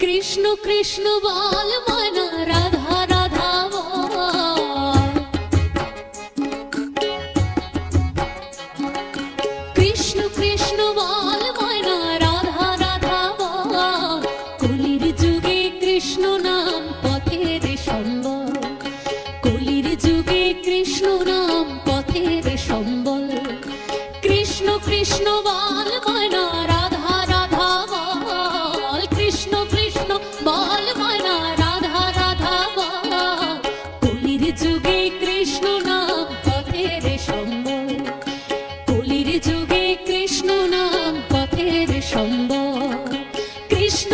কৃষ্ণ কৃষ্ণ বল ময়না, রাধা রাধা বল। কৃষ্ণ কৃষ্ণ বল ময়না, রাধা রাধা বল। কলির যুগে কৃষ্ণ নাম পথের সম্বল, কলির যুগে কৃষ্ণ নাম পথের সম্বল। কৃষ্ণ কৃষ্ণ বল ময়না, রাধা রাধা বল। কৃষ্ণ কৃষ্ণ বল ময়না, রাধা রাধা বল। কলির যুগে কৃষ্ণ নাম পথের সম্বল, কলির যুগে কৃষ্ণ নাম পথের সম্বল। কৃষ্ণ